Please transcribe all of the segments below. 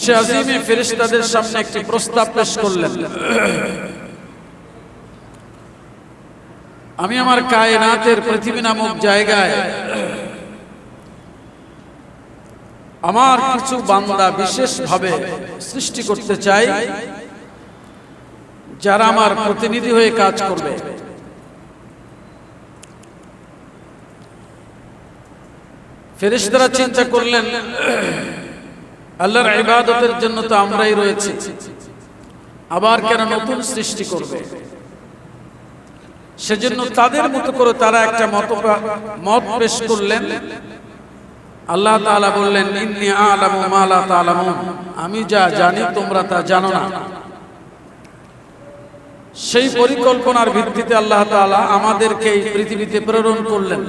সে আজিমে ফেরেশতাদের সামনে একটি প্রস্তাব পেশ করলেন, আমি আমার কায়নাতের পৃথিবী নামক জায়গায় আমার কিছু বান্দা বিশেষভাবে সৃষ্টি করতে চাই, যারা আমার প্রতিনিধি হয়ে কাজ করবে। ফেরেশতারা চিন্তা করলেন, আল্লাহর ইবাদতের জন্য তো আমরাই রয়েছি, আবার কেন নতুন সৃষ্টি করবে? সেজন্য তাদের মতো করে তারা একটা মত পেশ করলেন। আল্লাহ তাআলা বললেন, ইন্নী আ'লামু মা লা তা'লামুন, আমি যা জানি তোমরা তা জানো না। সেই পরিকল্পনার ভিত্তিতে আল্লাহ তাআলা আমাদেরকে এই পৃথিবীতে প্রেরণ করলেন।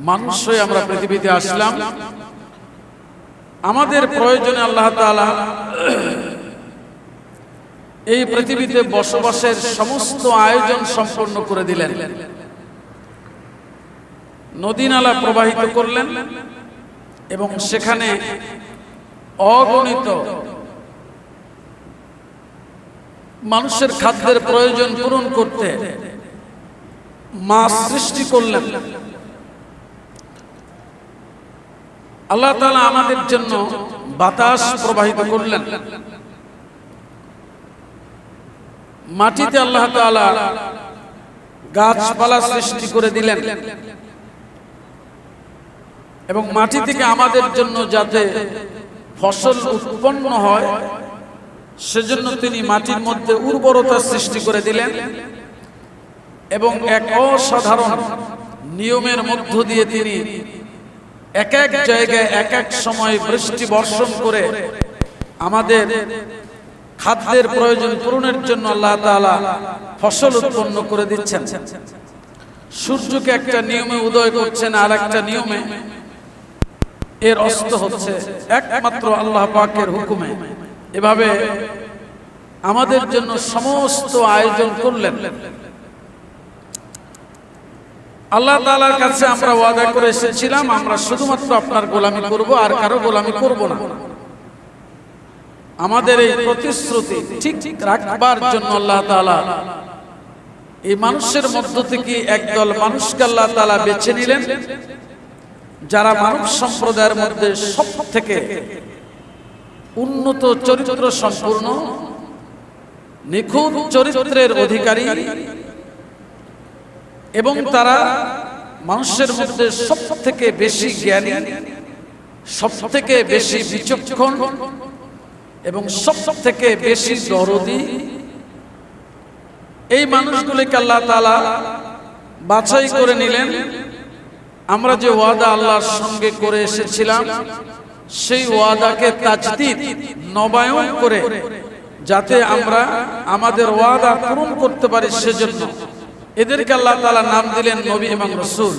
মানুষ হয়ে আমরা পৃথিবীতে আসলাম, আমাদের প্রয়োজনে আল্লাহ তাআলা এই পৃথিবীতে বসবাসের সমস্ত আয়োজন সম্পন্ন করে দিলেন। নদী নালা প্রবাহিত করলেন এবং সেখানে অগণিত মানুষের খাদ্যের প্রয়োজন পূরণ করতে মাছ সৃষ্টি করলেন। আল্লাহ তাআলা আমাদের জন্য বাতাস প্রবাহিত করলেন। মাটিতে আল্লাহ তাআলা গাছপালা সৃষ্টি করে দিলেন এবং মাটি থেকে আমাদের জন্য যাতে ফসল উৎপন্ন হয় সেজন্য তিনি মাটির মধ্যে উর্বরতা সৃষ্টি করে দিলেন এবং এক অসাধারণ নিয়মের মধ্য দিয়ে তিনি এক এক জায়গায় এক এক সময় বৃষ্টি বর্ষণ করে আমাদের খাদ্যের প্রয়োজন পূরণের জন্য আল্লাহ তাআলা ফসল উৎপন্ন করে দিচ্ছেন। সূর্যকে একটা নিয়মে উদয় করছেন, আর একটা নিয়মে এর অস্ত হচ্ছে, একমাত্র আল্লাহ পাকের হুকুমে। এভাবে আমাদের জন্য সমস্ত আয়োজন করলেন। আল্লাহ তাআলার কাছে আমরা ওয়াদা করে এসেছিলাম, আমরা শুধুমাত্র আপনার গোলামি করব, আর কারো গোলামি করব না। আমাদের এই প্রতিশ্রুতি ঠিক রাখবার জন্য আল্লাহ তাআলা এই মানুষের মধ্য থেকে একদল মানুষকে আল্লাহ তাআলা বেছে নিলেন, যারা মানব সম্প্রদায়ের মধ্যে সবথেকে উন্নত চরিত্র সম্পূর্ণ, নিখুঁত চরিত্রের অধিকারী এবং তারা মানুষের মধ্যে সবথেকে বেশি জ্ঞানী, সবথেকে বেশি বিচক্ষণ এবং সবথেকে বেশি দরদী। এই মানুষগুলিকে আল্লাহ তাআলা বাছাই করে নিলেন। আমরা যে ওয়াদা আল্লাহর সঙ্গে করে এসেছিলাম সেই ওয়াদাকে তাজদীদ, নবায়ন করে যাতে আমরা আমাদের ওয়াদা পূরণ করতে পারি, সেজন্য এদেরকে আল্লাহ তাআলা নাম দিলেন নবী এবং রাসূল।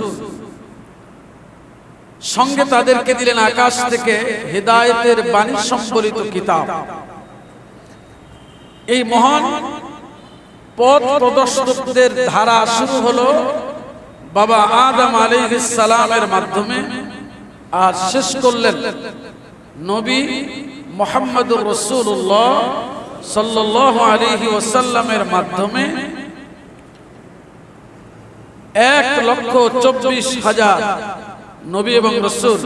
সঙ্গে তাদেরকে দিলেন আকাশ থেকে হিদায়াতের বাণী সম্বলিত কিতাব। এই মহান পথ প্রদর্শকদের ধারা শুরু হলো বাবা আদম আলাইহিস সালামের মাধ্যমে, আর শেষ করলেন নবী মুহাম্মদুর রাসূলুল্লাহ সাল্লাল্লাহু আলাইহি ওয়াসাল্লামের মাধ্যমে 1,24,000 নবী এবং রাসূল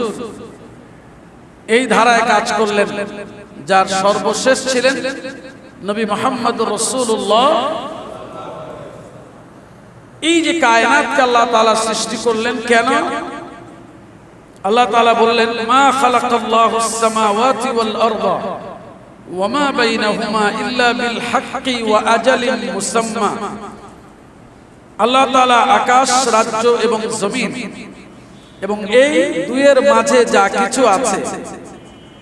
এই ধারায় কাজ করলেন, যার সর্বশেষ ছিলেন নবী মুহাম্মদুর রাসূলুল্লাহ। এই যে কায়নাতকে আল্লাহ তাআলা সৃষ্টি করলেন, কেন? আল্লাহ তাআলা বললেন, মা খালাকাল্লাহুস সামাওয়াতি ওয়াল আরদা ওয়া মা বাইনাহুমা ইল্লা বিল হাক্কি ওয়া আজালিন মুসাম্মা। আল্লাহ তাআলা আকাশ, রাজ্য এবং জমিন এবং এই দুইয়ের মাঝে যা কিছু আছে,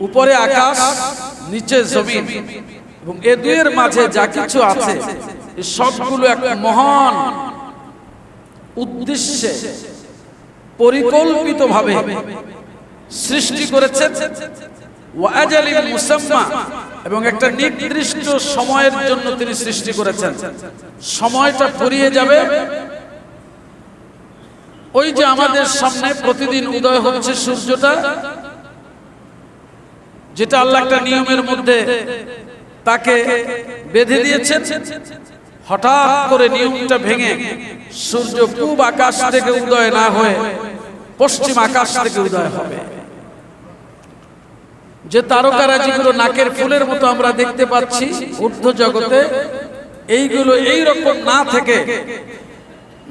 উপরে আকাশ, নিচে জমিন এবং এই দুইয়ের মাঝে যা কিছু আছে, এই সবগুলো এক মহান উদ্দেশ্যে পরিকল্পিতভাবে সৃষ্টি করেছেন। ওয়া আজালিন মুসাম্মা, এবং একটা নির্দিষ্ট সময়ের জন্য তিনি সৃষ্টি করেছেন। সময়টা ফুরিয়ে যাবে। ওই যে আমাদের সামনে প্রতিদিন উদয় হচ্ছে সূর্যটা, যেটা আল্লাহ একটা নিয়মের মধ্যে তাকে বেঁধে দিয়েছেন। হঠাৎ করে নিয়মটা ভেঙে সূর্য পূব আকাশ থেকে উদয় না হয়ে পশ্চিম আকাশ থেকে উদয় হবে। যে তারকারাজিগুলো নাকের ফুলের মতো আমরা দেখতে পাচ্ছি ঊর্ধ্ব জগতে, এইগুলো এই রকম না থেকে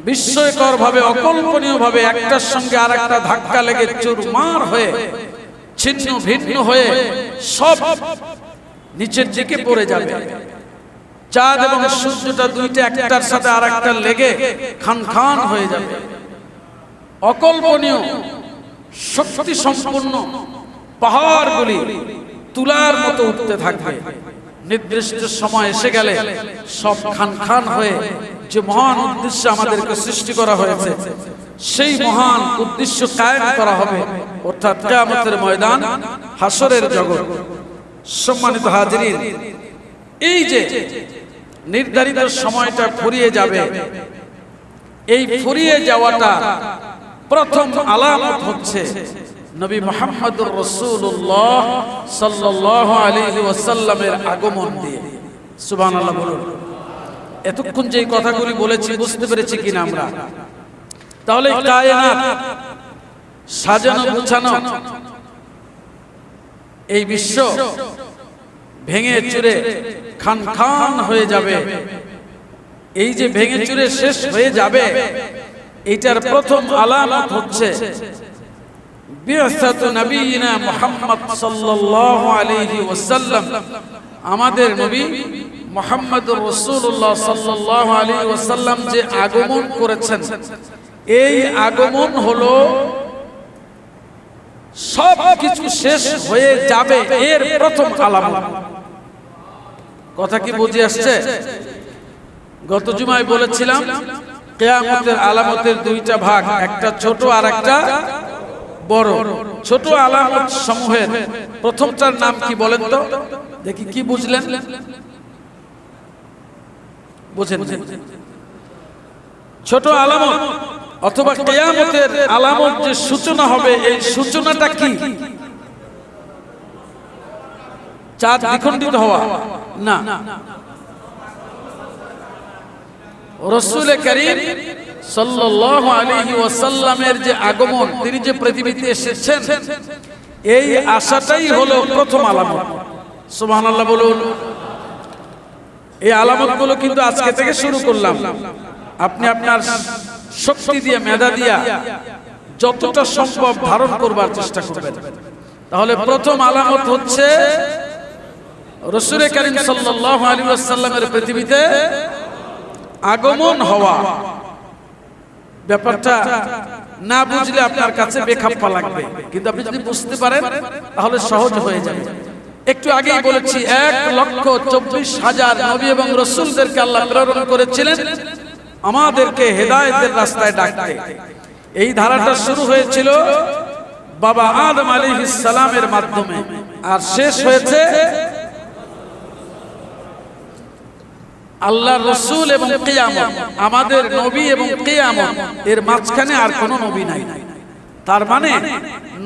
বিস্ময়কর ভাবে, অকল্পনীয় ভাবে একটার সঙ্গে আর একটা ধাক্কা লেগে চুরমার হয়ে ছিন্ন ভিন্ন হয়ে সব নিচের দিকে পড়ে যাবে। চাঁদ এবং সূর্যটা দুইটা একটার সাথে আর একটা লেগে খান খান হয়ে যাবে। অকল্পনীয় শক্তি সম্পন্ন পাহাড়গুলি তুলার মতো উঠতে থাকবে। নির্দিষ্ট সময় এসে গেলে সব খান খান হয়ে যে মহান উদ্দেশ্যে আমাদেরকে সৃষ্টি করা হয়েছে সেই মহান উদ্দেশ্য কায়েম করা হবে, অর্থাৎ কিয়ামতের ময়দান, হাসরের জগৎ। সম্মানিত হাজিরিন, এই যে নির্ধারিত সময়টা ফুরিয়ে যাবে, এই ফুরিয়ে যাওয়াটা প্রথম আলামত হচ্ছে নবী মুহাম্মদুর রাসূলুল্লাহ সাল্লাল্লাহু আলাইহি ওয়াসাল্লামের আগমন দিয়ে। সুবহানাল্লাহ বলুন। এতক্ষণ যে কথাগুলি বলেছি বুঝতে পেরেছি কিনা আমরা? তাহলে কায়নাত সাজানো গুছানো এই বিশ্ব ভেঙে চুরে খান খান হয়ে যাবে। এই যে ভেঙে চুরে শেষ হয়ে যাবে, এটার প্রথম আলামত হচ্ছে বিআসাতু নবিয়িনা মুহাম্মদ সাল্লাল্লাহু আলাইহি ওয়াসাল্লাম, আমাদের নবী মুহাম্মদুর রাসূলুল্লাহ সাল্লাল্লাহু আলাইহি ওয়াসাল্লাম যে আগমন করেছেন, এই আগমন হলো সব কিছু শেষ হয়ে যাবে এর প্রথম আলামত। কথা কি বুঝে আসছে? গত জুমায় বলেছিলাম কিয়ামতের আলামতের দুইটা ভাগ, একটা ছোট আর একটা বড়। ছোট আলামত সমূহের প্রথমটার নাম কি বলেন তো দেখি? কি বুঝলেন? বুঝেন? ছোট আলামত অথবা কিয়ামতের আলামত যে সূচনা হবে, এই সূচনাটা কি? চাঁদ দ্বিখণ্ডিত হওয়া না, রাসূল করিম সাল্লাল্লাহু আলাইহি ওয়াসাল্লামের যে আগমন, তিনি যে পৃথিবীতে এসেছেন, এই আশাটাই হলো প্রথম আলামত। সুবহানাল্লাহ বলুন। এই আলামতগুলো কিন্তু আজকে থেকে শুরু করলাম। আপনি আপনার শক্তি দিয়ে, মেধা দিয়া যতটা সম্ভব ধারণ করবার চেষ্টা করবেন। তাহলে প্রথম আলামত হচ্ছে রাসূল করিম সাল্লাল্লাহু আলাইহি ওয়াসাল্লামের পৃথিবীতে আগমন হওয়া। ব্যাপারটা না বুঝলে আপনার কাছে বেখাপ্পা লাগবে, কিন্তু আপনি যদি বুঝতে পারেন তাহলে সহজ হয়ে যাবে। একটু আগেই বলেছি 1,24,000 নবী এবং রাসূলদেরকে আল্লাহ প্রেরণ করেছিলেন আমাদেরকে হেদায়েতের রাস্তায় ডাকতে। এই ধারাটা শুরু হয়েছিল বাবা আদম আলাইহিস সালামের মাধ্যমে, আর শেষ হয়েছে আল্লাহর রাসূল এবং কিয়ামত। আমাদের নবী এবং কিয়ামত, এর মাঝখানে আর কোনো নবী নাই। তার মানে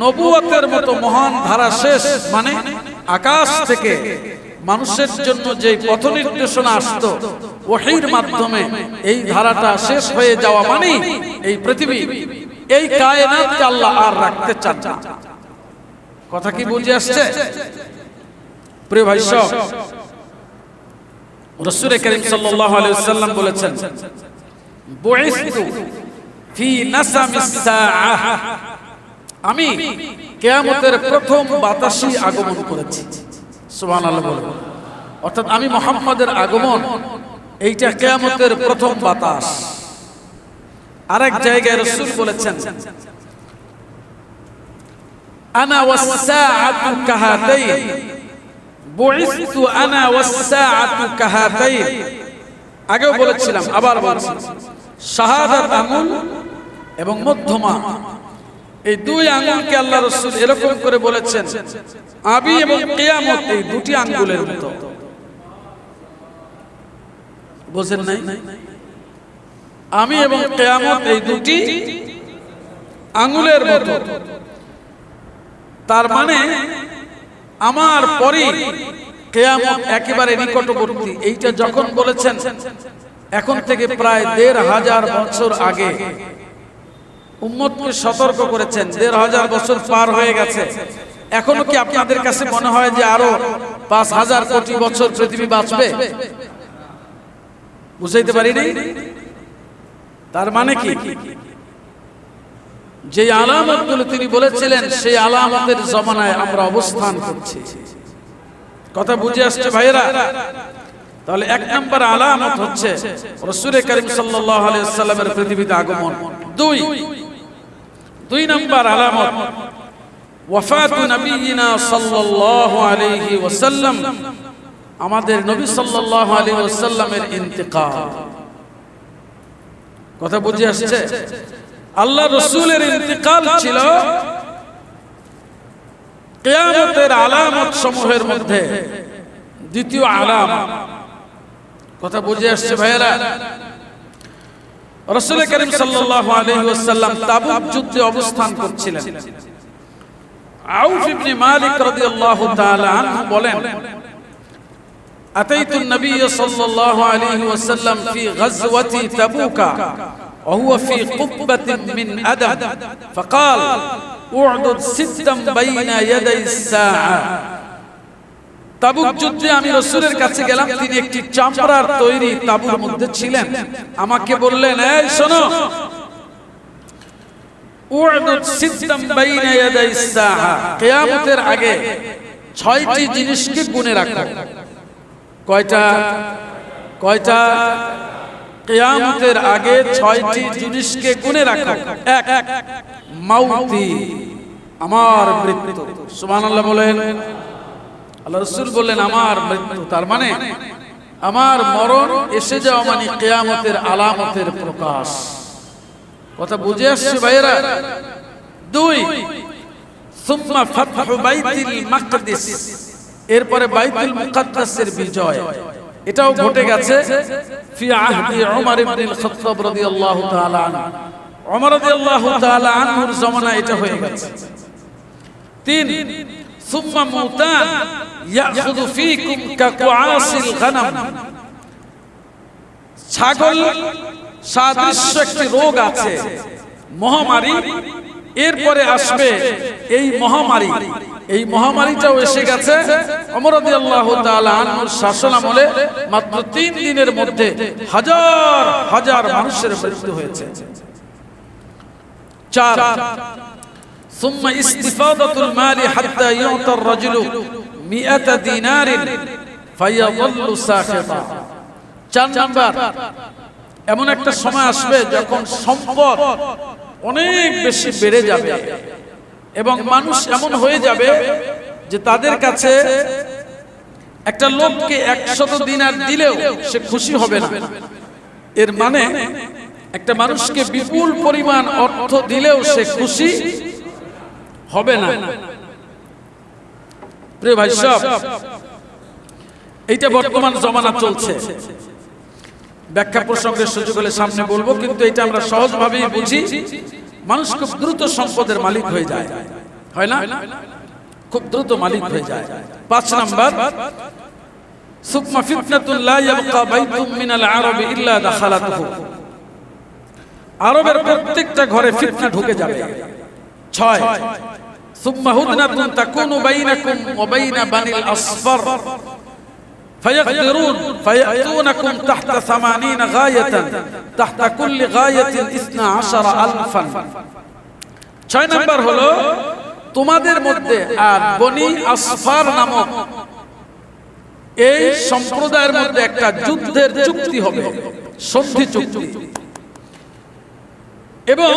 নবুয়তের মতো মহান ধারা শেষ, মানে আকাশ থেকে মানুষের জন্য যে পথ নির্দেশনা আসতো ওহীর মাধ্যমে, এই ধারাটা শেষ হয়ে যাওয়া মানে এই পৃথিবী, এই কায়নাতকে আল্লাহ আর রাখতে চান না। কথা কি বুঝে আসছে প্রিয় ভাই সব? রাসূল করিম সাল্লাল্লাহু আলাইহি ওয়াসাল্লাম বলেছেন, বুইসতু ফি নাসামিস সাআহ, আমি কিয়ামতের প্রথম বাতাসে আগমন করেছি। সুবহানাল্লাহ বলুন। অর্থাৎ আমি মুহাম্মদের আগমন, এইটা কিয়ামতের প্রথম বাতাস। আরেক জায়গায় রাসূল বলেছেন, আনা ওয়াস সাআতু কাহাতাইন, বুইসতু আনা ওয়াস সাআতু কাহাতাইন। আগেও বলেছিলাম, আবার বলছি, শাহাদাত আঙ্গুল এবং মধ্যমা, এই দুই আঙ্গুলকে আল্লাহ রাসূল এরকম করে বলেছেন, আমি এবং কিয়ামত এই দুটি আঙ্গুলের মতো। বুঝেন নাই? আমি এবং কিয়ামত এই দুটি আঙ্গুলের মতো। তার মানে আমার পরে কিয়ামত একেবারে নিকটবর্তী, এইটা যখন বলেছেন এখন থেকে প্রায় ১৫০০ বছর আগে উম্মতকে সতর্ক করেছেন। ১৫০০ বছর পার হয়ে গেছে, এখনো কি আপনাদের কাছে মনে হয় যে আরো ৫,০০০ কোটি বছর পৃথিবী বাঁচবে? বুঝাইতে পারিনি? তার মানে কি, যে আলামতগুলো তিনি বলেছিলেন সেই আলামতের জমানায় আমরা অবস্থান করছি। কথা বুঝে আসছে ভাইয়েরা? তাহলে ১ নম্বর আলামত হচ্ছে রাসূল করিম সাল্লাল্লাহু আলাইহি ওয়াসাল্লামের পৃথিবীতে আগমন। ২ নম্বর আলামত ওয়াফাতু নবিয়িনা সাল্লাল্লাহু আলাইহি ওয়াসাল্লাম, আমাদের নবী সাল্লাল্লাহু আলাইহি ওয়াসাল্লামের ইন্তেকাল। কথা বুঝে আসছে? আল্লাহ রাসূলের ইন্তেকাল ছিল কিয়ামতের আলামত সমূহের মধ্যে দ্বিতীয় আলামত। কথা বুঝে আসছে ভাইয়েরা? রাসূল করিম সাল্লাল্লাহু আলাইহি ওয়াসাল্লাম তাবুক যুদ্ধে অবস্থান করছিলেন। আউফ ইবনে মালিক রাদিয়াল্লাহু তাআলা আনহু বলেন, আতাইতু নবী সাল্লাল্লাহু আলাইহি ওয়াসাল্লাম ফি গাজওয়াতি তাবুকা ওয়া হুয়া ফি কুব্বাতিন মিন আদম ফাকাল উ'দুদ সিত্তাম বাইনা ইয়াদাই সাআ। তাবুক যুদ্ধে আমি রাসূলের কাছে গেলাম, তিনি একটি চামড়ার তৈরি তাবুর মধ্যে ছিলেন। আমাকে বললেন, এই শোনো, উ'দুদ সিত্তাম বাইনা ইয়াদাই সাআ, কিয়ামতের আগে ৬টি জিনিসকে গুণে রাখো। কয়টা? কিয়ামতের আগে ৬টি জিনিসকে গুণে রাখো। ১ মাউতি, আমার মৃত্যু। সুবহানাল্লাহ বলেন। আল্লাহ রাসূল বললেন আমার মৃত্যু, তার মানে আমার মরণ এসে যাওয়া মানে কিয়ামতের আলামতের প্রকাশ। কথা বুঝে আসছে ভাইয়েরা? ২ সুম্মা ফাতহু বাইতুল মাকদিস, এরপরে বাইতুল মুকাদ্দাসের বিজয়। এটাও ঘটে গেছে ফি আহদি উমর ইবনুল খাত্তাব রাদিয়াল্লাহু তাআলা আনহু। উমর রাদিয়াল্লাহু তাআলা আনহুর জামানায় এটা হয়ে গেছে। ৩ সুম্মা মুতান ইয়াখুযু ফীকুম কাকুআসিল গানাম, ছাগল সাদৃশ্য একটি রোগ আছে, মহামারী। এরপরে আসবে এই মহামারী, এই মহামারীটাও এসে গেছে। ওমর রাদিয়াল্লাহু তাআলা আনহুর শাসনামলে মাত্র ৩ দিনের মধ্যে হাজার হাজার মানুষের মৃত্যু হয়েছে। ৪ সুম্মা ইস্তিফাদাতুল মালি হাত্তা ইউতার রাজুলু ১০০ দিনারিন ফায়াযাল্লু সাখিতা। ৪ নাম্বার, এমন একটা সময় আসবে যখন সম্পদ অনেক বেশি বেড়ে যাবে এবং মানুষ এমন হয়ে যাবে যে তাদের কাছে একটা লোককে ১০০ দিনার দিলেও সে খুশি হবে না। এর মানে একটা মানুষকে বিপুল পরিমাণ অর্থ দিলেও সে খুশি হবে না। প্রিয় ভাই সব, এইটা বর্তমান জমানা চলছে। ব্যাখ্যা প্রসঙ্গের সুযোগ হলে সামনে বলবো, কিন্তু এটা আমরা সহজভাবেই বুঝি। মানুষ খুব দ্রুত সম্পদের মালিক হয়ে যায়, হয় না? খুব দ্রুত মালিক হয়ে যায়। ৫ নাম্বার সুম্মা ফিতনাতুন লা ইয়াবকা বাইতুম মিনাল আরাবি ইল্লা দাখালাতুহু, আরবের প্রত্যেকটা ঘরে ফিতনা ঢুকে যাবে। ৬ সুম্মা হুদনাতুন তাকুনু বাইনাকুম ওয়া বাইনা বানিল আসফার ফায়াকদিরুন ফায়াতুনাকুম তাহতা ৮০ গায়াতান তাহতা কুল্লি গায়াতিন ১২,০০০ ৬ নাম্বার হলো তোমাদের মধ্যে আর বনি আসফার নামক এই সম্প্রদায়ের মধ্যে একটা যুদ্ধের চুক্তি হবে, সন্ধি চুক্তি। এবং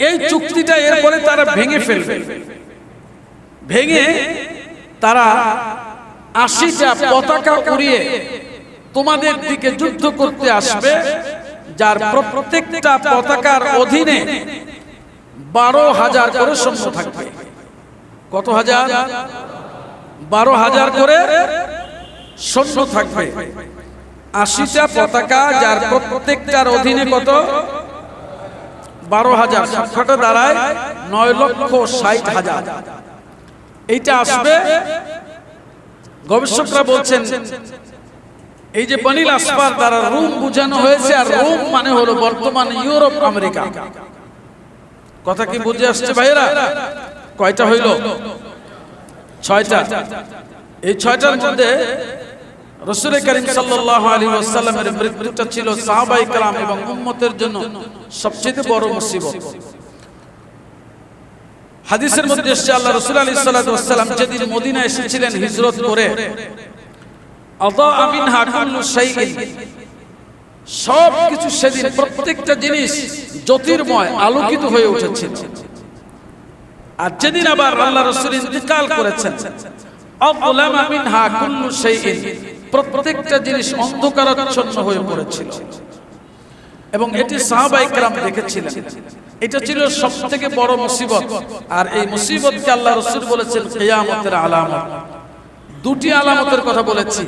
এই চুক্তিটা এরপরে তারা ভেঙে ফেলবে। ভেঙে তারা ৮০টা পতাকা উড়িয়ে তোমাদের দিকে যুদ্ধ করতে আসবে, যার প্রত্যেকটা পতাকার অধীনে ১২,০০০ করে সৈন্য থাকবে। কত হাজার? ১২,০০০ করে সৈন্য থাকবে। ৮০টা পতাকা, যার প্রত্যেকটার অধীনে কত? ১২,০০০। সংখ্যাটা দাঁড়ায় ৯,৬০,০০০। এইটা আসবে। গবেষকরা বলছেন এই যে বনিল আসফার দ্বারা রোম বোঝানো হয়েছে, আর রোম মানে হলো বর্তমান ইউরোপ আমেরিকা। কথা কি বুঝে আসছে ভাইরা? কয়টা হইল? 6টা। এই 6টার মধ্যে রাসূল করিম সাল্লাল্লাহু আলাইহি ওয়াসাল্লামের মৃত্যুটা ছিল সাহাবায়ে কেরাম এবং উম্মতের জন্য সবচেয়ে বড় মুসিবত। হাদিসের মধ্যে এসেছে আল্লাহ রাসূল আলাইহিস সালাতু ওয়াসসালাম যেদিন মদিনায় এসেছিলেন হিজরত করে, আযা মিনহা কুল্লু শাইইন, সব কিছু সেদিন প্রত্যেকটা জিনিস জ্যোতির্ময় আলোকিত হয়ে উঠেছে। আর যেদিন আবার আল্লাহ রাসূল ইন্তিকাল করেছেন, আযলামা মিনহা কুল্লু শাইইন, প্রত্যেকটা জিনিস অন্ধকারাচ্ছন্ন হয়ে পড়েছিল। এবং এটি সাহাবায়ে কেরাম দেখেছিলেন। এটা ছিল সবথেকে বড় মুসিবত। আর এই মুসিবতকে আল্লাহ রাসূল বলেছেন কিয়ামতের আলামত। দুটি আলামতের কথা বলেছি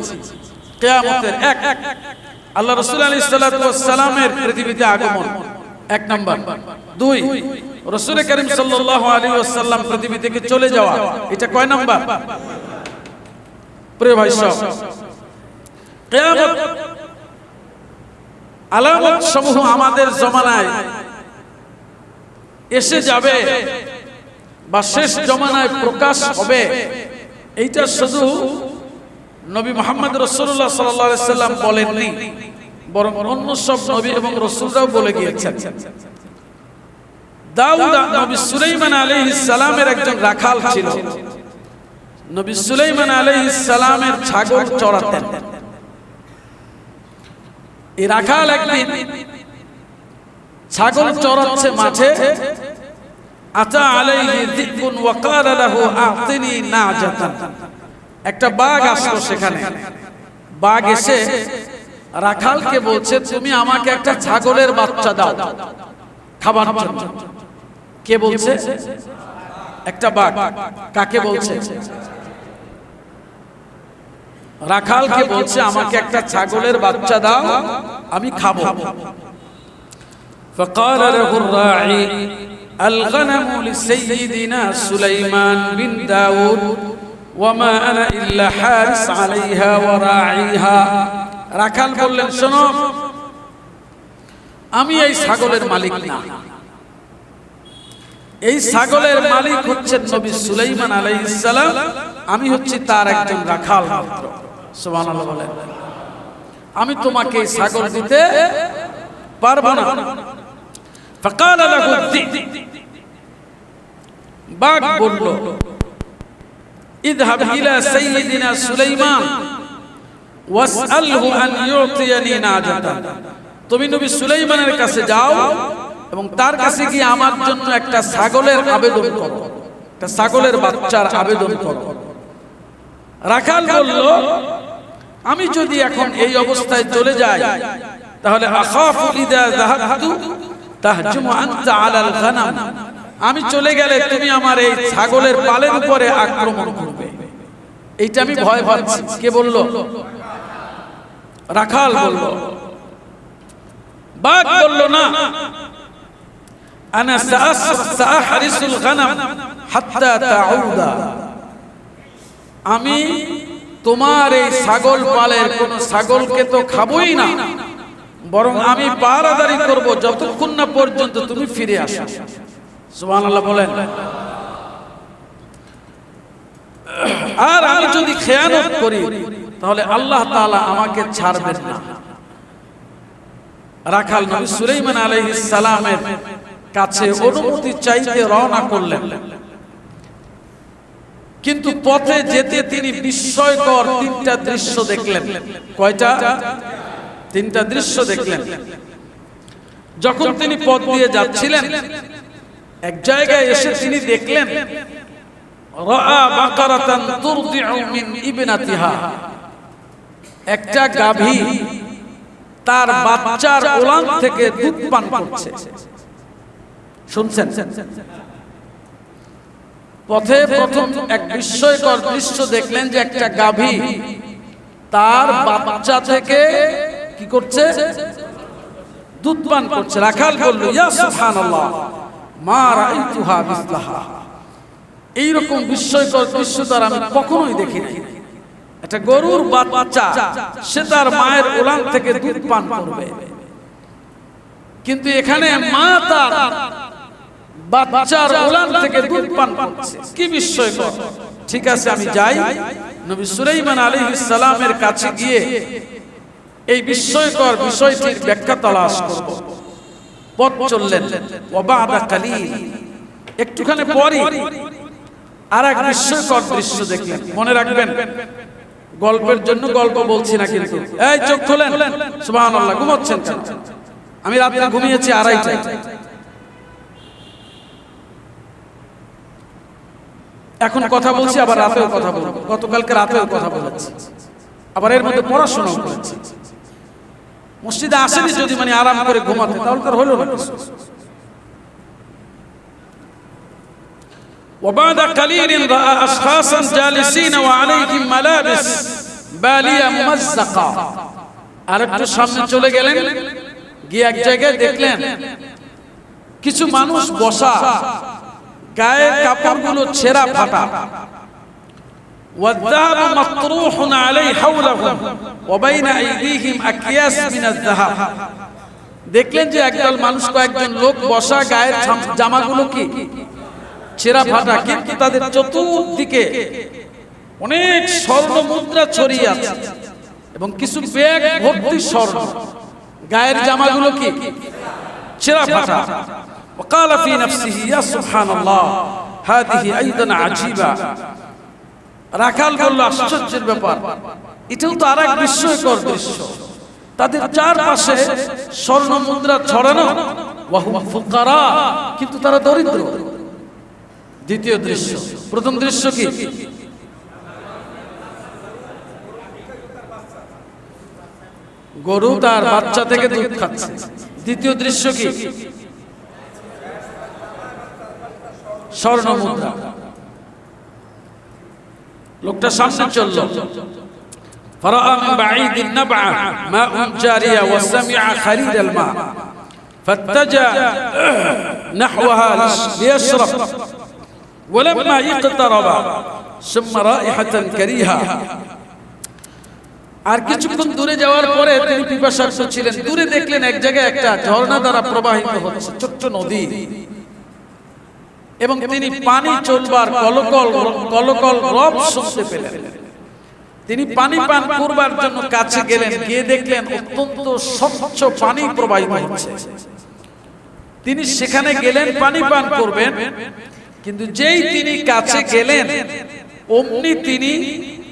কিয়ামতের। এক, আল্লাহ রাসূল আলাইহিস সালাতু ওয়াস সালামের পৃথিবীতে আগমন, 1 নাম্বার। 2, রাসূল করিম সাল্লাল্লাহু আলাইহি ওয়াসাল্লাম পৃথিবী থেকে চলে যাওয়া, এটা কয় নাম্বার? প্রিয় ভাই সব, কিয়ামত আলামত সমূহ আমাদের জমানায় এসে যাবে বা শেষ জমানায় প্রকাশ হবে, এইটা শুধু নবী মুহাম্মদ রাসূলুল্লাহ সাল্লাল্লাহু আলাইহি সাল্লাম বলেননি, বরং অন্য সব নবী এবং রাসূলরাও বলে গিয়েছেন। দাউদ, নবী সুলাইমান আলাইহিস সালামের একজন রাখাল ছিল। নবী সুলাইমান আলাইহিস সালামের ছাগল চরাতেন। এই রাখাল একদিন ছাগল চরাচ্ছে মাঠে, আতা আলাইহি যিবুন ওয়া ক্বালা লাহু আ'তিনি নাজাতান, একটা বাঘ আসলো সেখানে। বাঘ এসে রাখালকে বলছে, তুমি আমাকে একটা ছাগলের বাচ্চা দাও খাবার জন্য। কে বলছে? একটা বাঘ। কাকে বলছে? রাখালকে বলছে, আমাকে একটা ছাগলের বাচ্চা দাও, আমি খাবো। فقال له الراعي الغنم لسيدنا سليمان بن داود وما أنا إلا حارس عليها وراعيها। রাখাল বললেন, শোনো, আমি এই ছাগলের মালিক না, এই ছাগলের মালিক হচ্ছেন নবী সুলাইমান আলাইহিস সালাম, আমি হচ্ছি তার একজন রাখাল মাত্র। সুবহানাল্লাহ বলেন। আমি তোমাকে এই ছাগল দিতে পারবো না। فقال له الذئب, বাঘ বলল, اذهب الى سيدنا سليمان واسأله ان يعطيني ناجة। তুমি নবী সুলাইমানের কাছে যাও এবং তার কাছে গিয়ে আমার জন্য একটা ছাগলের আবেদন করো, একটা ছাগলের বাচ্চার আবেদন করো। রাখাল বলল, আমি যদি এখন এই অবস্থায় চলে যাই, তাহলে আখাফু ইদা যাহাবতু তাহজুমু আনতা আলাল গানাম, আমি চলে গেলে তুমি আমার এই ছাগলের পালের উপরে আক্রমণ করবে, এইটা আমি ভয় পাচ্ছি। কে বলল? রাখাল বলল। বাঘ বলল, না, আনা সাআহরিসুল গানাম হাত্তা তাউদা, আমি তোমার এই ছাগল পালের কোন ছাগলকে তো খাবোই না, বরং আমি পাহারাদারি করব যতক্ষণ না পর্যন্ত তুমি ফিরে আসো। সুবহানাল্লাহ বলেন। আর আমি যদি খেয়ানত করি তাহলে আল্লাহ তাআলা আমাকে ছাড়বেন না। রাখাল নবী সুলাইমান আলাইহিস সালামের কাছে অনুমতি চাইতে রওনা করলেন, কিন্তু পথে যেতে তিনি বিস্ময়কর 3টা দৃশ্য দেখলেন। কয়টা? 3টা দৃশ্য দেখলেন। যখন তিনি পথ দিয়ে যাচ্ছিলেন, এক জায়গায় এসে তিনি দেখলেন রাআ বাকারাতান তুরদিউ মিন ইবনাতিহা, একটা গাভী তার বাচ্চার ওলান থেকে দুধ পান করছে। শুনছেন? পথে প্রথম এক বিস্ময়কর দৃশ্য দেখলেন যে একটা গাভী তার বাচ্চা থেকে কি করছে? দুধ পান করছে। রাখাল বলল, ইয়া সুবহানাল্লাহ, মা রাআইতুহা মিসলাহা, এইরকম বিস্ময়কর দৃশ্য তার আমি কখনোই দেখি নাই। একটা গরুর বাচ্চা সে তার মায়ের ওলান থেকে দুধ পান করবে, কিন্তু এখানে মা তার বাচ্চার ওলান থেকে দুধ পান করছে। কি বিস্ময়কর! ঠিক আছে, আমি যাই, নবী সুলাইমান আলাইহিস সালামের কাছে গিয়ে এই বিস্ময়কর বিষয়টির ব্যাখ্যা তালাশ করব। পথ চললেন। ওয়াবাদা কালিল, একটুখানি পরে আরেক বিস্ময়কর দৃশ্য দেখলেন। মনে রাখবেন, গল্পের জন্য গল্প বলছি না কিন্তু। এই চোখ খোলেন, সুবহানাল্লাহ। ঘুমাচ্ছেন কেন? আমি রাতে ঘুমিয়েছি 2:30টায়। এখন কথা বলছি, আবার রাতেও কথা বলবো। গতকালকে রাতেও কথা বলেছি, আবার এর মধ্যে পড়াশোনাও করেছি। মসজিদে আসেনি যদি মানে আরাম করে ঘুমাতে, তাহলে তার হলো না কিছু। وبعد قليل رأى أشخاصا جالسين وعليهم ملابس بالية ممزقة। আরেকটু সামনে চলে গেলেন, গিয়ে এক জায়গায় দেখলেন কিছু মানুষ বসা, গায়ের কাপড়গুলো ছেঁড়া ফাটা। والذهب مطروح عليه حولهم وبين أيديهم أكياس من الذهب। দেখলেন যে একদল মানুষ, কয়েকজন লোক বসা, গায়ের জামাগুলো কি ছেঁড়া ফাটা, কিন্তু তাদের চতুর্দিকে অনেক স্বর্ণ মুদ্রা ছড়িয়ে আছে এবং কিছু ব্যাগ ভর্তি স্বর্ণ। গায়ের জামাগুলো কি ছেঁড়া ফাটা। وقال في نفسه يا سبحان الله هذه أيضا عجيبة। রাখাল বলল, আশ্চর্যের ব্যাপার, এটাও তো আরেক বিস্ময়কর দৃশ্য। তাদের চারপাশে স্বর্ণ মুদ্রা ছড়ানো, ওয়াহুম ফুকারা, কিন্তু তারা দরিদ্র। দ্বিতীয় দৃশ্য। প্রথম দৃশ্য কি? গরু তার বাচ্চা থেকে দুধ খাচ্ছে। দ্বিতীয় দৃশ্য কি? স্বর্ণ মুদ্রা। লোকটা সামনে চলল। فرأى من بعيد النبع ماء جارية وسمع خرير الماء فاتجه نحوها ليشرب ولما اقترب شم رائحة كريهة। আর কিছুক্ষণ দূরে যাওয়ার পরে তিনি পিপাসার্ত ছিলেন। দূরে দেখলেন এক জায়গায় একটা ঝর্ণা দ্বারা প্রবাহিত হচ্ছে, ছোট্ট নদী, এবং তিনি পানি চলবার কলকল কলকল রব শুনতে পেলেন। তিনি পানি পান করবার জন্য কাছে গেলেন, গিয়ে দেখলেন অত্যন্ত স্বচ্ছ পানি প্রবাহিত হচ্ছে। তিনি সেখানে গেলেন পানি পান করবেন, কিন্তু যেই তিনি কাছে গেলেন অমনি তিনি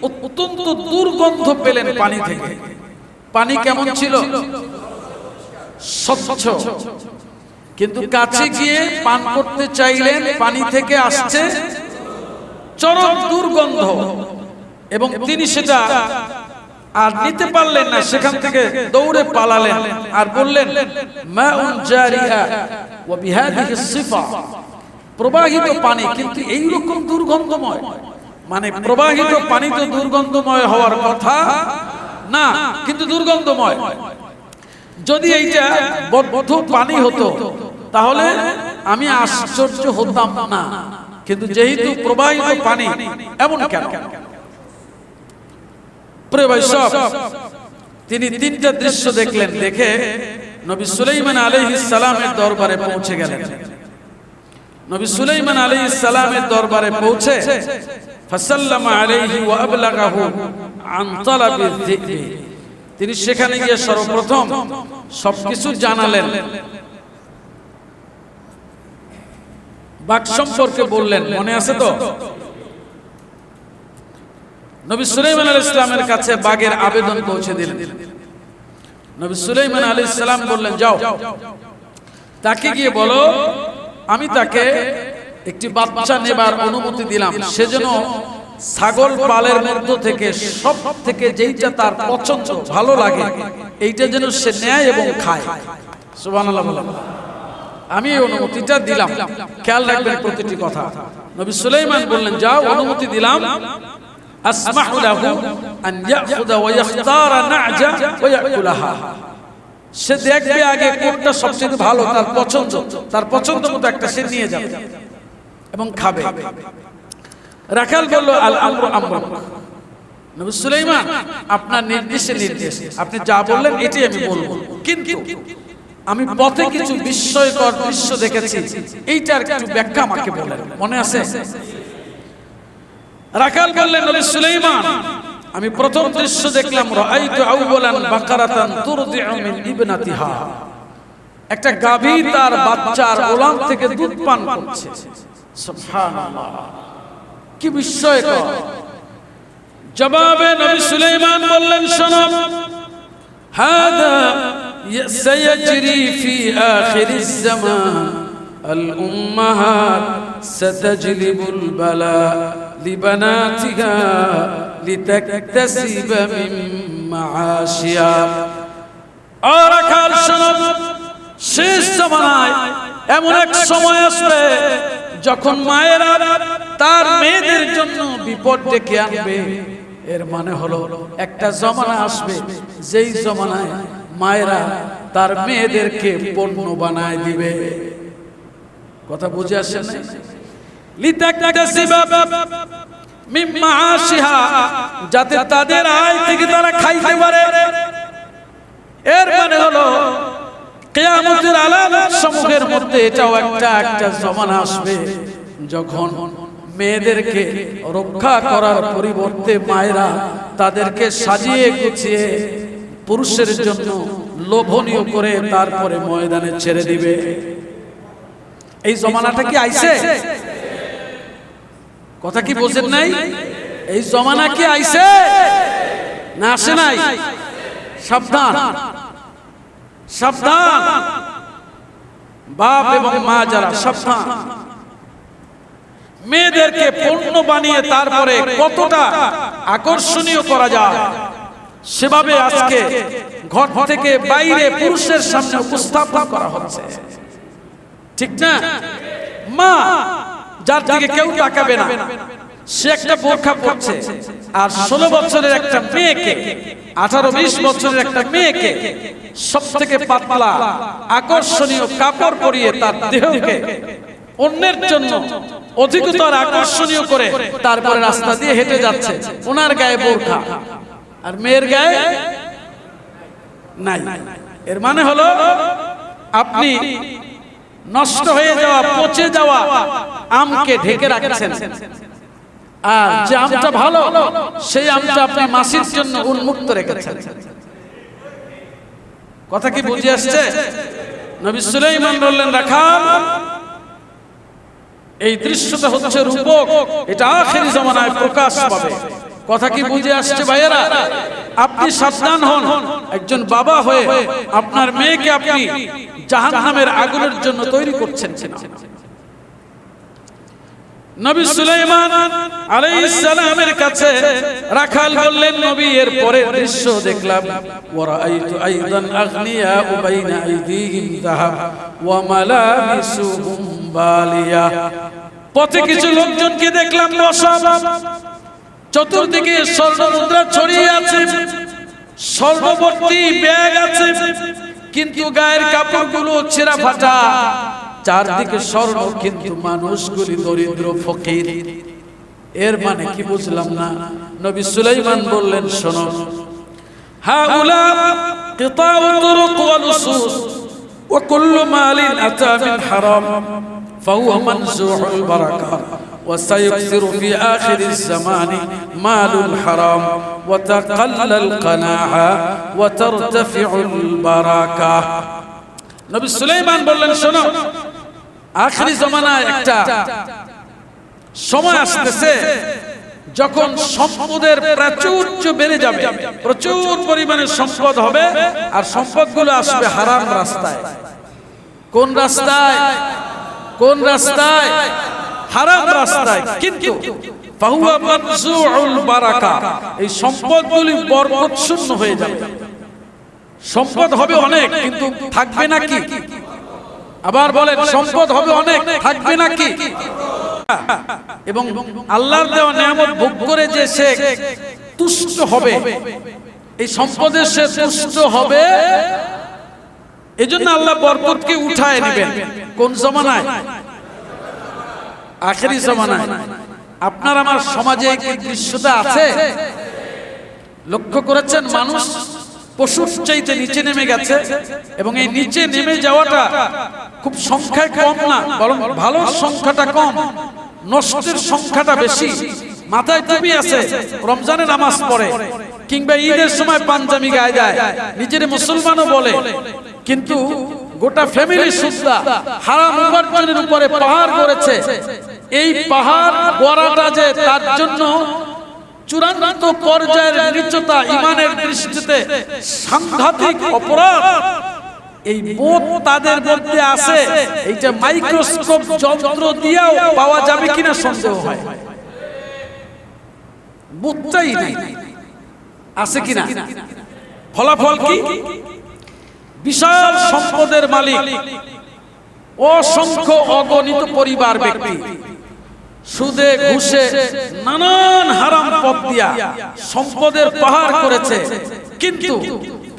অত্যন্ত দুর্গন্ধ পেলেন পানি থেকে। পানি কেমন ছিল? স্বচ্ছ। কিন্তু কাছে গিয়ে পান করতে চাইলেন, পানি থেকে আসছে চরম দুর্গন্ধ, এবং তিনি সেটা আর নিতে পারলেন না। সেখান থেকে দৌড়ে পালালেন আর বললেন, মাউন জারিয়া ওয়া বিহাদিহি সিফা। প্রবাহিত পানি, কিন্তু এই রকম দুর্গন্ধময়। মানে প্রবাহিত পানি তো দুর্গন্ধময় হওয়ার কথা না, কিন্তু দুর্গন্ধময়। যদি এইটা বদ্ধ পানি হতো তাহলে আমি আশ্চর্য হতাম না, কিন্তু যেহেতু প্রবাহিত পানি, এমন কেন? প্রিয় ভাই সব, তিনি তিনটা দৃশ্য দেখলেন। দেখে নবী সুলাইমান আলাইহিস সালামের দরবারে পৌঁছে গেলেন। নবী সুলাইমান আলাইহিস সালামের দরবারে পৌঁছে ফাসাল্লামা আলাইহি ওয়া আবলাগাহু আন তালাবিয যিকরি। তিনি সেখানে গিয়ে সর্বপ্রথম সবকিছু জানালেন, বাঘ সম্পর্কে বললেন। মনে আছে তো? নবী সুলাইমান আলাইহিস সালামের কাছে বাঘের আবেদন পৌঁছে দিলেন। নবী সুলাইমান আলাইহিস সালাম বললেন, যাও তাকে গিয়ে বলো আমি তাকে একটি বাচ্চা নেবার অনুমতি দিলাম, সেজন্য ছাগল পালের মধ্য থেকে সব থেকে যেইটা তার পছন্দ ভালো লাগে এইটা যেন সে নেয় এবং খায়। সুবহানাল্লাহ বলেন। আমি এই অনুমতিটা দিলাম। খেয়াল রাখবেন প্রতিটি কথা। নবী সুলাইমান বললেন, যাও অনুমতি দিলাম, আসমাহু লাহু আন ইয়াখুযা ওয়া ইখতারা না'জা ওয়া ইয়াকুলাহা। সে দেখবে আগে কোনটা সবচেয়ে ভালো, তার পছন্দ মতো একটা সে নিয়ে যাবে এবং খাবে। রাখাল বলল আল আমরু আমরুক, নবী সুলাইমান আপনার নির্দেশে নির্দেশ, আপনি যা বললেন এটাই আমি বলবো, কিন্তু আমি পথে কিছু বিস্ময়কর দৃশ্য দেখেছি, এইটার একটু ব্যাখ্যা আমাকে বলেন, মনে আছে? রাখাল বললেন নবী সুলাইমান আমি প্রথম দৃশ্য দেখলাম রাআইতু আউওয়ালান বাকারাতান তুরদিউ মিন ইবনাতিহা, একটা গাভী তার বাচ্চার ওলান থেকে দুধ পান করছে। সুবহানাল্লাহ, কি বিস্ময়কর! জবাবে নবী সুলাইমান বললেন শোনো, হাদা সায়াজরি ফি আখিরিজ জামান, আল উম্মাহাত সাতাজলিবুল বালা লিবানাতিহা লিতাকতাসিবা মিন মাআশিয়া। আর রাখাল শোনো, শেষ জামানায় এমন এক সময় আসবে যখন মায়েরা তার মেয়েদের জন্য বিপদ ডেকে আনবে। এর মানে হলো একটা জমানা আসবে যেই জমানায় মায়েরা তার মেয়েদেরকে পণ্য বানায় দিবে। কথা বুঝে আসে না? লিতাকতাসিবা মিন মাআশিহা, যাতে তাদের আয় থেকে তারা খাইতে পারে। এর মানে হলো কিয়ামতের আলামত সমূহের মধ্যে এটাও একটা জমানা আসবে যখন মেয়েদেরকে রক্ষা করার পরিবর্তে মায়েরা তাদেরকে সাজিয়ে গুছিয়ে পুরুষের জন্য লোভনীয় করে তারপরে ময়দানে ছেড়ে দিবে। এই জমানাটা কি আইছে? কথা কি বোঝেন নাই? এই জমানা কি আইছে না আসে নাই? সাবধান সাবধান, বাপ এবং মা যারা, সাবধান। মেয়েদেরকে পণ্য বানিয়ে তারপরে কতটা আকর্ষণীয় করা যায় সেভাবে আজকে ঘর থেকে বাইরে পুরুষের সামনে উপস্থাপন করা হচ্ছে, ঠিক না? মা যার দিকে কেউ তাকাবে না, সে একটা বোরখা পরছে, আর 16 বছরের একটা মেয়েকে, 18-20 বছরের একটা মেয়েকে সব থেকে পাতলা আকর্ষণীয় কাপড় পরিয়ে তার দেহকে অন্যের জন্য অধিকতর আকর্ষণীয় করে তারপরে রাস্তা দিয়ে হেঁটে যাচ্ছে। ওনার গায়ে বোরখা আর মেয়ের গায়ে নাই। এর মানে হলো আপনি নষ্ট হয়ে যাওয়া, পচে যাওয়া আমকে ঢেকে রাখছেন, আর যে আমটা ভালো সেই আমটা আপনি মাসির জন্য উন্মুক্ত রেখেছেন। কথা কি বুঝে আসছে? নবী সুলাইমান বললেন রাখাল, এই দৃশ্যটা হচ্ছে রূপক, এটা আখিরি জামানায় প্রকাশ পাবে। কথা কি বুঝে আসছে ভাইয়েরা? আপনি সাবধান হন, একজন বাবা হয়ে আপনার মেয়েকে আপনি জাহান্নামের আগুনের জন্য তৈরি করছেন কিনা। নবী সুলাইমান আলাইহিস সালামের কাছে রাখাল বললেন নবী এর পরের দৃশ্য দেখলাম, ওয়ারাআইতু আইদান আগনিয়া বাইনা আইদিহিম যাহাব ওয়া মালাবিসুহুম বালিয়া। পথে কিছু লোকজনকে দেখলাম বসা, চতুর্দিকে স্বর্ণ মুদ্রা ছড়িয়ে আছে, স্বর্ণভর্তি ব্যাগ আছে, কিন্তু গায়ের কাপড়গুলো ছেঁড়া ফাটা, চারদিকে স্বর্ণ, কিন্তু মানুষগুলি দরিদ্র ফকির। এর মানে কি বুঝলাম না। নবী সুলাইমান বললেন শোনো, হাউলা কিতাউ তুরুক ওয়া লুসুস ওয়া কুল্লু মালিন আতা মিন হারাম ফাহুয়া মানজুউল বারাকা ওয়া সায়ুকসিরু ফি আখিরিজ জামানি মালুল হারাম ওয়া তাকাল্লাল কানাআ ওয়া তারতাফিউল বারাকা। নবী সুলাইমান বললেন শোনো, আখিরি জামানায় একটা সময় আসতেছে যখন সম্পদের প্রাচুর্য বেড়ে যাবে, প্রচুর পরিমাণে সম্পদ হবে, আর সম্পদগুলো আসবে হারাম রাস্তায়। কোন রাস্তায়? কোন রাস্তায়? হারাম রাস্তায়। কিন্তু ফাহুয়া মানজুউল বারাকা, এই সম্পদগুলি বরকত শূন্য হয়ে যাবে। সম্পদ হবে অনেক, কিন্তু থাকবে নাকি? আবার বলেন, সম্পদ হবে অনেক, থাকবে নাকি? এবং আল্লাহর দেওয়া নিয়ামত ভোগ করে যে সে তুষ্ট হবে, এই সম্পদে সে তুষ্ট হবে, এজন্য আল্লাহ বরকতকে উঠায় নেবেন। কোন জামানায়? আখেরি জামানায়। আপনার আমার সমাজে এই দৃশ্যটা আছে? লক্ষ্য করেছেন মানুষ পশুর চাইতে নিচে নেমে গেছে, এবং এই নিচে নেমে যাওয়াটা খুব সংখ্যায় কম না, বরং ভালো সংখ্যাটা কম, নষ্টের সংখ্যাটা বেশি। মাথায় টুপি আছে, রমজানে নামাজ পড়ে, কিংবা ঈদের সময় পাঞ্জাবি গায়ে দেয়, নিজের মুসলমানও বলে, কিন্তু গোটা ফ্যামিলি সুদ্ধা হারাম উপার্জনের উপরে পাহাড় করেছে। এই পাহাড় গড়াটা যে তার জন্য চূড়ান্ত পর্যায়ের নিচতা, ইমানের দৃষ্টিতে সাংঘাতিক অপরাধ, এই বোধ তাদের মধ্যে আছে। এইটা মাইক্রোস্কোপ যন্ত্র দিয়েও পাওয়া যাবে কিনা সন্দেহ হয়। বোধটাই নাই, আছে কিনা? ফলাফল কি? বিশাল সম্পদের মালিক, অসংখ্য অগণিত পরিবার, ব্যক্তি সুদে ঘুষে নানান হারাম পথ দিয়া সম্পদের পাহাড় করেছে, কিন্তু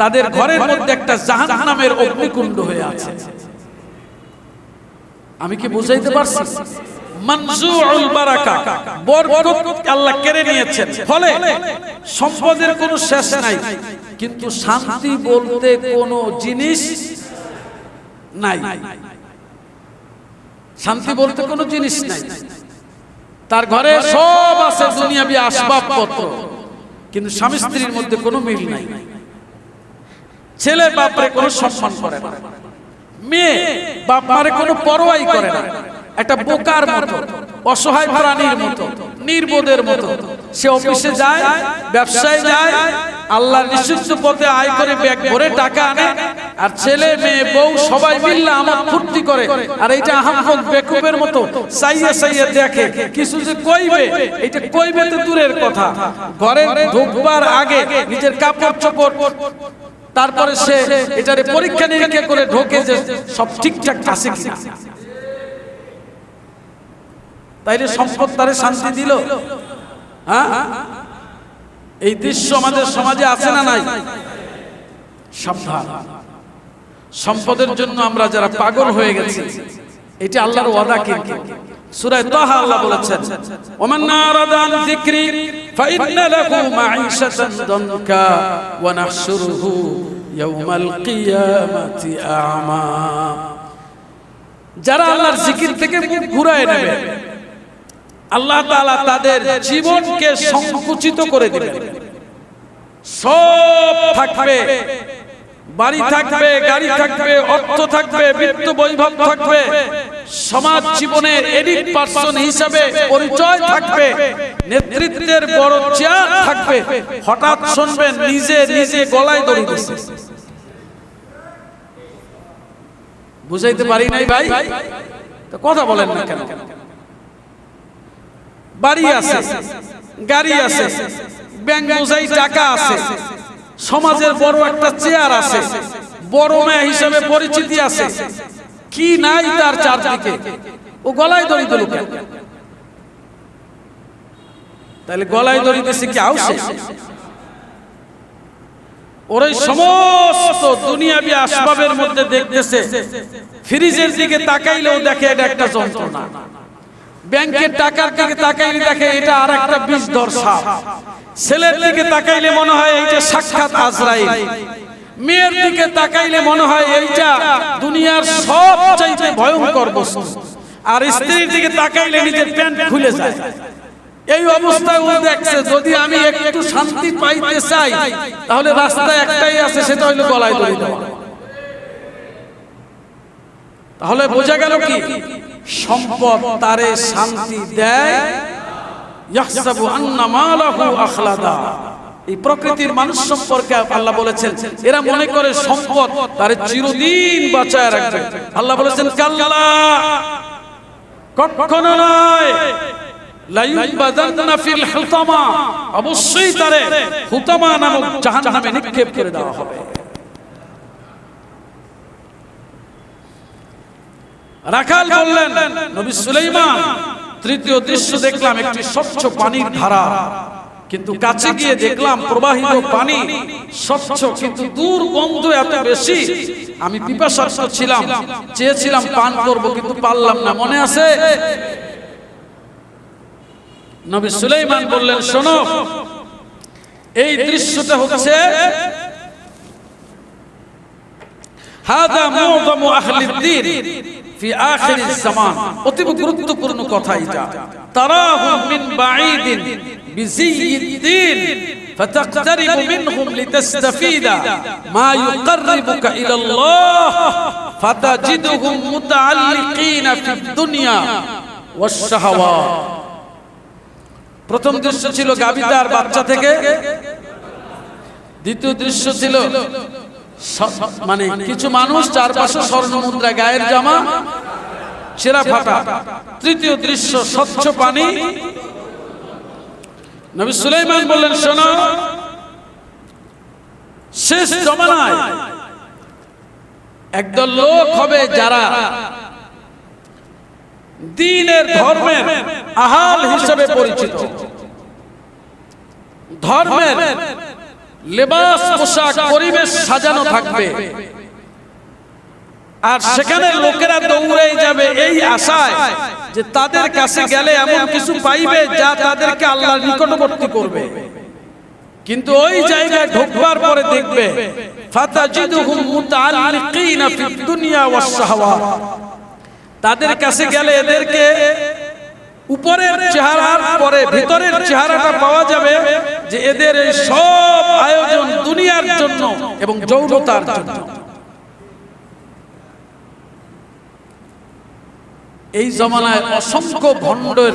তাদের ঘরের মধ্যে একটা জাহান্নামের অগ্নিকুণ্ড হয়ে আছে। আমি কি বুঝাইতে পারছি? মানজুউল বারাকা, বরকত আল্লাহ কেড়ে নিয়েছেন, ফলে সম্পদের কোনো শেষ নাই, কিন্তু শান্তি বলতে কোনো জিনিস নাই। শান্তি বলতে কোনো জিনিস নাই। তার ঘরে সব আছে দুনিয়াবি আসবাবপত্র, কিন্তু স্বামী স্ত্রীর মধ্যে কোনো মিল নাই। ছেলে বাপরে কোনো সম্মান করে না, মেয়ে বাপ মারে কোনো পরোয়াই করে না। একটা বোকার মতো, অসহায় প্রাণীর মতো, নির্বোধের মতো সে অফিসে যায়, ব্যবসায় যায়, আল্লাহর নিষিদ্ধ পথে আয় করে ব্যাগ ভরে টাকা আনে, আর ছেলে মেয়ে বউ সবাই মিলে আমার ফুর্তি করে। আর এইটা আহম্মক বেকুবের মতো চাইয়ে চাইয়ে দেখে কিছু যে কইবে, এইটা কইবে তো দূরের কথা, ঘরে ঢুকবার আগে নিজের কাপড় চোপড়, তারপরে সে এটারে পরীক্ষা নিরীক্ষা করে ঢোকে যে সব ঠিকঠাক আছে কিনা। তাইলে সম্পদ তারে শান্তি দিল? হ্যাঁ, এই দৃশ্য আমাদের সমাজে আছে না নাই? সাবধান, সম্পদের জন্য আমরা যারা পাগল হয়ে গেছি, এটা আল্লাহর ওয়াদা। কিন্তু সূরা তাহা আল্লাহ বলেছেন, ওমান আরাদা আন যিকরি ফাইন্না লাহু মাঈশাতান দানকা ওয়া নাহশুরুহু ইয়াওমাল কিয়ামাতি আ'মা। যারা আল্লাহর জিকির থেকে মুখ ঘুরায় নেবে, আল্লাহ তাআলা তাদের জীবনকে সংকুচিত করে দিবেন। সব থাকবে, বাড়ি থাকবে, গাড়ি থাকবে, অর্থ থাকবে, বিত্ত বৈভব থাকবে, সমাজ জীবনের এলিট পারসন হিসাবে পরিচয় থাকবে, নেতৃত্বের বড় চেয়ার থাকবে। হঠাৎ শুনবেন নিজে নিজে গলায় দড়ি দিচ্ছে। বুঝাইতে পারি নাই ভাই? তো কথা বলেন না কেন? বাড়ি আছে, গাড়ি আছে, ব্যাংক বোঝাই টাকা আছে, সমাজের বড় একটা চেয়ার আছে, বড় মেয়ে হিসেবে পরিচিতি আছে, কি নাই তার চারদিকে, ও গলায় দড়ি দিল কেন? তাহলে গলায় দড়ি দিছে কি আউসে? ওর এই সমস্ত দুনিয়াবি আসবাবের মধ্যে দেখতেছে, ফ্রিজের দিকে তাকাইলেও দেখে এটা একটা যন্ত্রণা, ব্যাংকের টাকার দিকে তাকাইলে দেখে এটা আর একটা বিষধর সাপ, ছেলের দিকে তাকাইলে মনে হয় এইটা সাক্ষাৎ আজরাইল, মেয়ের দিকে তাকাইলে মনে হয় এইটা দুনিয়ার সবচাইতে ভয়ঙ্কর বস্তু, আর স্ত্রীর দিকে তাকাইলে নিজের প্যান্ট খুলে যায়। এই অবস্থায় ও দেখছে যদি আমি একটু শান্তি পাইতে চাই তাহলে রাস্তা একটাই আছে, সেটা হইলো গলায় দড়ি দেওয়া। তাহলে বোঝা গেল কি, সম্পদ তারে শান্তি দেয়। ইয়াহসাবু আন্না মালাহু আখলাদা, এই প্রকৃতির মানুষ সম্পর্কে আল্লাহ বলেছেন, এরা মনে করে সম্পদ তারে চিরদিন বাঁচায় রাখবে। আল্লাহ বলেছেন কাল্লা, কখনো নয়, লা ইউবাদান্না ফিল হুতামা, অবশ্যই তারে হুতামা নামক জাহান্নামে নিক্ষেপ করে দেওয়া হবে। রাখাল বললেন, নবী সুলাইমান, তৃতীয় দৃশ্য দেখলাম একটি স্বচ্ছ পানির ধারা, কিন্তু কাছে গিয়ে দেখলাম প্রবাহিত পানি স্বচ্ছ, কিন্তু দুর্গন্ধ এত বেশি, আমি পিপাসার্ত ছিলাম, চেয়েছিলাম পান করব, কিন্তু পারলাম না। মনে আছে? নবী সুলাইমান বললেন, শোনো, এই দৃশ্যটা হচ্ছে হাদা মুআযামু আহলিদ দ্বীন ফি আখিরিজ জামান, অতি গুরুত্বপূর্ণ কথা এটা। তারাহুম মিন বাঈদিন বিজিয়্যিদ দ্বীন فتقترب منهم لتستفيد ما يقربك إلى الله فتجدهم متعلقين في الدنيا والشهوات। প্রথম দৃশ্য ছিল গাবিতার বাচ্চা থেকে, দ্বিতীয় দৃশ্য ছিল মানে কিছু মানুষ চারপাশে স্বর্ণ মুদ্রা, গায়ের জামা ছেঁড়া ফাটা, তৃতীয় দৃশ্য স্বচ্ছ পানি। নবী সুলাইমান বললেন, শোনো, শেষ জমানায় একদল লোক হবে যারা দ্বীনের ধর্মের আহাল হিসেবে পরিচিত, ধর্মের লেবাস পোশাক পরিবেশ সাজানো থাকবে, আর সেখানে লোকেরা দৌড়ে যাবে এই আশায় যে তাদের কাছে গেলে এমন কিছু পাইবে যা তাদেরকে আল্লাহর নিকটবর্তী করবে। কিন্তু ওই জায়গায় ঢোকবার পরে দেখবে ফাতাজিদুহুম মুতাআল্লিকিনা ফিদ দুনিয়া ওয়াস শাহওয়াত, তাদের কাছে গেলে এদেরকে উপরের চেহারার পরে ভিতরের চেহারাটা পাওয়া যাবে যে এদের এই সব আয়োজন দুনিয়ার জন্য এবং যৌনতার জন্য। এই জমানায় অসংখ্য ভণ্ডের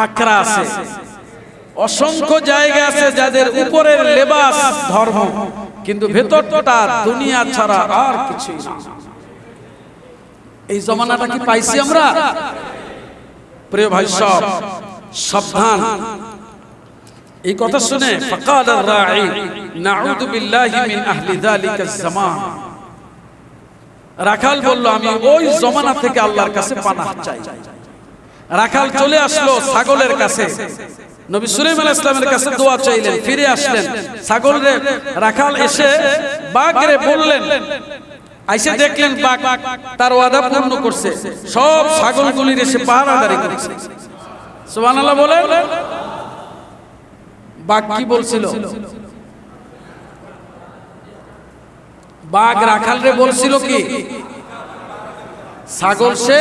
আখড়া আছে, অসংখ্য জায়গা আছে যাদের উপরের লেবাস ধর্ম, কিন্তু ভেতরটা দুনিয়া ছাড়া আর কিছুই না। এই জমানাটা কি পাইছি আমরা? প্রিয় ভাই সব, সাবধান। এই কথা শুনে ফাকাল আর-রাঈ নাউযু বিল্লাহি মিন আহলি যালিকাজ জামান, রাখাল বলল, আমি ওই জমানা থেকে আল্লাহর কাছে পানাহ চাই। রাখাল চলে আসলো ছাগলের কাছে, নবী সুলাইমান আলাইহিস সালামের কাছে দোয়া চাইলেন, ফিরে আসলেন। ছাগলরে রাখাল এসে বাঘরে বললেন, আইসে দেখলেন বাঘ তার ওয়াদা পূর্ণ করছে, সব ছাগলগুলির এসে পাহারাদারি করেছে। সুবহানাল্লাহ বলেন। বাঘ কি বলছিল? বাঘ রাখালরে বলছিল কি, ছাগল সে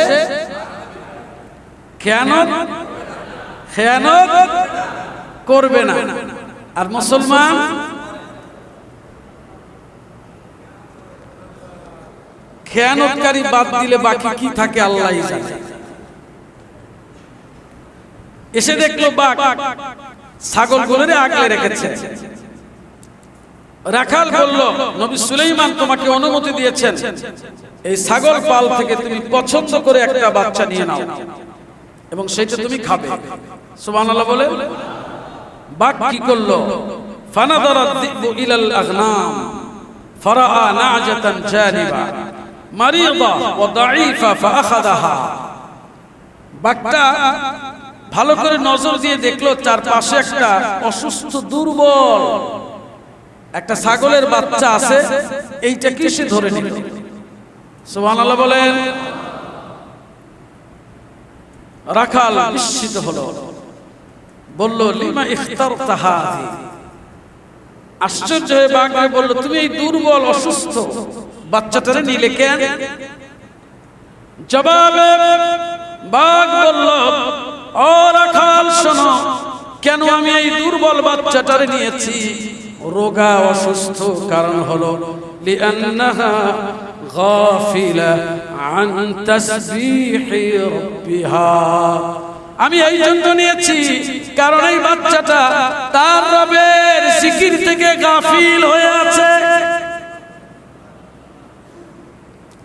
খেয়ানত করবে না। আর মুসলমান খেয়ানতকারী বাদ দিলে বাকি কি থাকে আল্লাহই জানে। এসে দেখলো বাঘ ছাগলগুলোরে আগলে রেখেছে। রাখাল বলল, নবী সুলাইমান তোমাকে অনুমতি দিয়েছেন, এই ছাগল পাল থেকে তুমি পছন্দ করে একটা বাচ্চা নিয়ে নাও এবং সেটা তুমি খাবে। সুবহানাল্লাহ বলে। বাঘ কি করলো? ফানাদারাত যিবু ইলাল আগনাম ফারাআ নাজাতান জানিবা মারিদা ওয়া দাঈফা ফাআখাযাহা। বাঘটা ভালো করে নজর দিয়ে দেখলো চারপাশে একটা অসুস্থ দুর্বল একটা ছাগলের বাচ্চা আছে, এইটা কি সে ধরে নিল। সুবহানাল্লাহ বলেন। রাখাল বিস্মিত হলো, বলল, লিমা ইখতারতা হাযি। আশ্চর্য হয়ে বাঘকে বলল, তুমি এই দুর্বল অসুস্থ বাচ্চাটারে নিলে কেন? জবাবে বাঘ বলল, ও রাখাল শোনো, কেন আমি এই দুর্বল বাচ্চাটারে নিয়েছি? রোগা অসুস্থ কারণ হলো লিআন্নাহা গাফিলা আন তাসবিহি রাব্বিহা। আমি এই জন্য নিয়েছি কারণ এই বাচ্চাটা তার রবের জিকির থেকে গাফিল হয়ে আছে।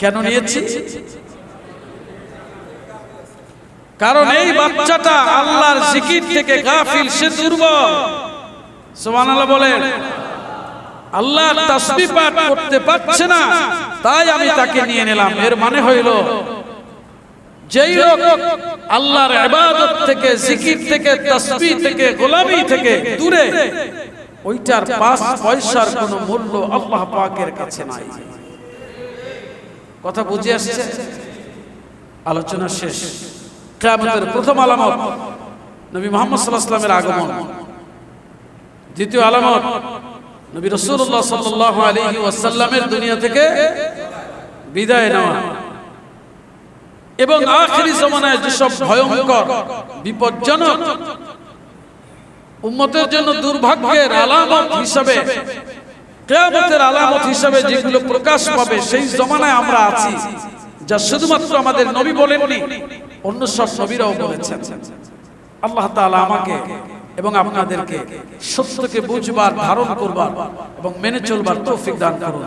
কেন নিয়েছি? কারণ এই বাচ্চাটা আল্লাহর জিকির থেকে গাফিল, সে দুর্বল। সুবহানাল্লাহ বলেন। আল্লাহর তাসবিহ পাঠ করতে পারছে না, তাই আমি তাকে নিয়ে নিলাম। এর মানে হইল যেই লোক আল্লাহর ইবাদত থেকে, জিকির থেকে, তাসবিহ থেকে, গোলামি থেকে দূরে, ওইটার 5 পয়সার কোনো মূল্য আল্লাহ পাকের কাছে নাই। কথা বুঝে আসছে? আলোচনা শেষ। কিয়ামতের প্রথম আলামত নবী মুহাম্মদ সাল্লাল্লাহু আলাইহি ওয়াসাল্লামের আগমন। দ্বিতীয় আলামত নবী রাসূলুল্লাহ সাল্লাল্লাহু আলাইহি ওয়াসাল্লামের দুনিয়া থেকে বিদায় নেওয়া। এবং আখিরি জামানায় যেসব ভয়ঙ্কর বিপজ্জনক উম্মতের জন্য দুর্ভাগ্যের আলামত হিসাবে, কিয়ামতের আলামত হিসাবে যেগুলো প্রকাশ পাবে, সেই জামানায় আমরা আছি, যা শুধুমাত্র আমাদের নবী বলেননি, অন্য সব নবীরাও বলেছেন। আল্লাহ তাআলা আমাকে এবং আপনাদেরকে সত্যকে বুঝবার, ধারণ করবার এবং মেনে চলবার তৌফিক দান করুন।